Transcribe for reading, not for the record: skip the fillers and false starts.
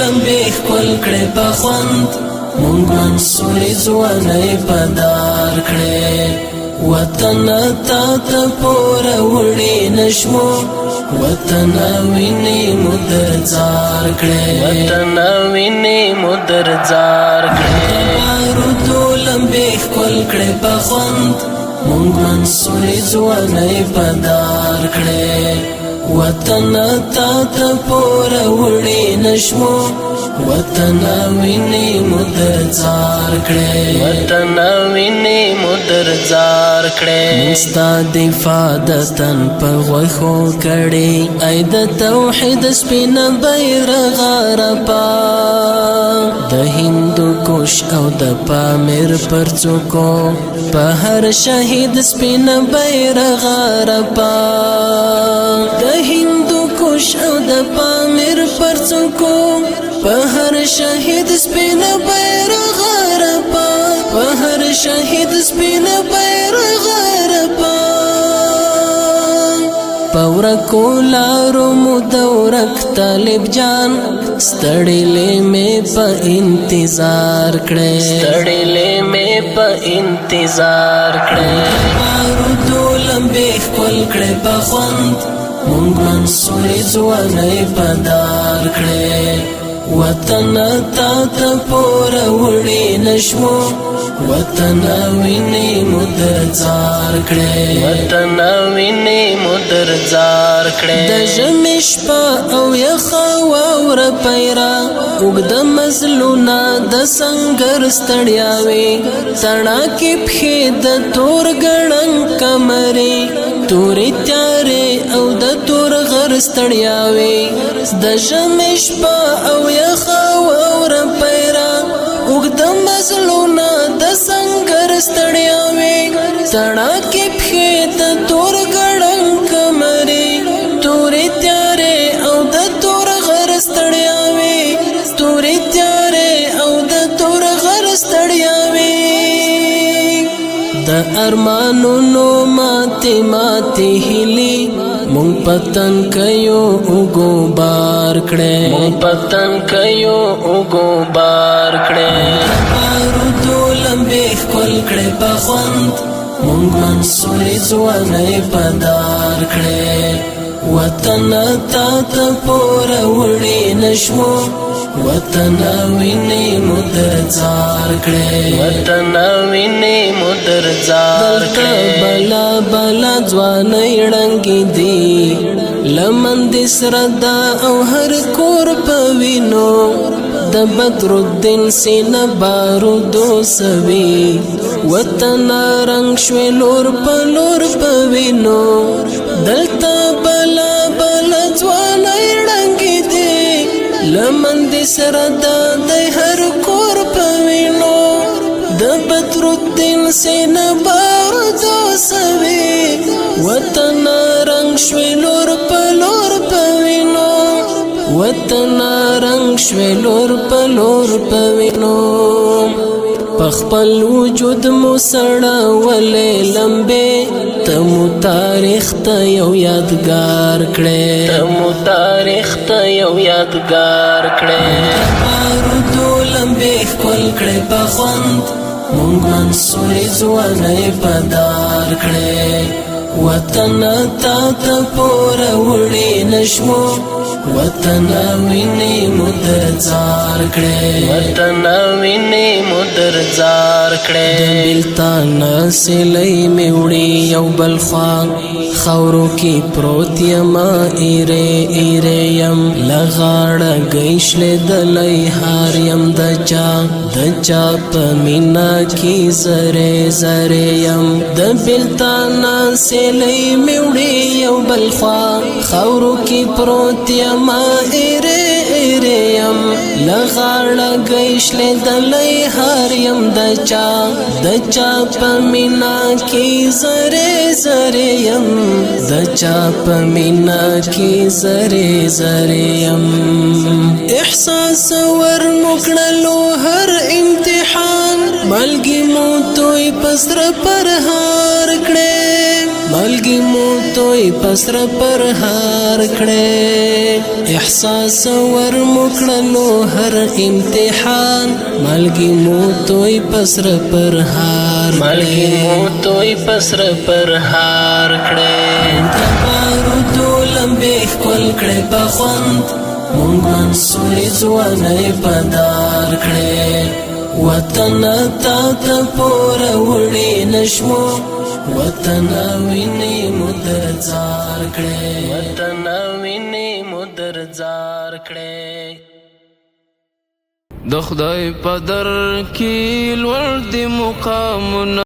لمبې ښکل کړې په خوند مونږ منصورې ځوانۍ په دار کړې وطن تا ته پوره وړې نشمو وطن وینې مو درځار کړې وطن وینې مو درځار کړې بارودو لمبې ښکل کړې په خوند مونږ منصورې ځوانۍ په دار کړې وطن تا ته پوره وړې نشمو وطن وینې مو درځار کړې وطن وینې مو درځار کړې ستا دفاع د تن په غوښو کړې ای د توحید سپینه بیرغه رپا د هندوکش او د پامیر پر څوکو په هر شهید سپینه بیرغه رپا د هندوکش او د پامیر پر څوکو په هر شهید سپینه بیرغه رپا په هر شهید سپینه بیرغه رپا پورکو لارو مو دورک طالب جان ستړلې مې په انتظار کړې ستړلې مې په انتظار کړې بارودو لمبې ښکل کړې په خوند مونږ منصورې ځوانۍ په دار کړې وطن تا ته پوره وړې نشمو وطن وینې مو درځار کړې وطن وینې مو درځار کړې د ژمي شپه او یخه واوره پیرا اوږده مزلونه د سنګر ستړیاوې تڼاکې پښې د تور ګړنګ کمرې تورې تیارې او د تور غر ستړیاوې د ژمي شپه او یخه واوره پیرا اوږده مزلونه د سنګر ستړیاوې تڼاکې پښې د تور ګړنګ کمرې تورې تیارې او د تور غر ستړیاوې تورې تیارې او د تور غر ستړیاوې د ارمانونو ماتې ماتې هیلې مونږ پتن کيو اوګو بار کړې مونږ پتن کيو اوګو بار کړې بارودو لمبې ښکل کړې په خوند مونږ منصورې ځوانۍ په دار کړې وطن تا ته پوره وړې نشمو وطن وینې مو درځار کړې وطن وینې مو درځار کړې بلا بلا ځوانۍ ړنګې دي لمن دې سره دا او هر کور په وینو د بدر الدین سینه بارودو سوي وطن رنګ شوې لور په لور په وینو دلته بلا بلا ځوانۍ ړنګې دي لمن دې سره دا د هر کور په وینو د بدر الدین سینه بارودو سوي وطن رنګ شوې لور په لور په وینو وطن رنګ شوې لور په لور په وینو پخپل وجود مو سړولې لمبې ته مو تاریخ ته یو یادګار کړې ته مو تاریخ ته یو یادګار کړې بارودو لمبې ښکل کړې په خوند مونږ منصورې ځوانۍ په دار کړې وطن تا ته پوره وړې نشمو وطن وینې مو درځار کړې وطن وینې مو درځار کړې د بلتان سلۍ مې وړې یو بل خوا خاورو کې پروت یما ایرې ایرې یم له غاړه ګیشلېدلی هار یم د چا په مینا کې زرې زرې یم د بلتان سلۍ مې وړې یو بل خوا خاورو کې پروت یما ایرې ایرې یم له غاړه ګیشلېدلی هار یم د چا په مینا کې زرې زرې یم د چا په مینا کې زرې زرې یم احساس ور مکړلو هر امتحان ملګي مو توي پسر پر هار کړې ملګي مو توی پسر پر هار کړې احساس ور مکړلو هر امتحان ملګي مو توی پسر پر هار ملګي مو توی پسر پر هار کړې تبارو دولم به کول کړې په خوند مونږ منصوري ځواني پدار کړې وطن تا ته پوره وړي نشمو وطن ویني مدرزار کړې وطن ویني مدرزار کړې د خدای په در کې لوړ دی مقامونه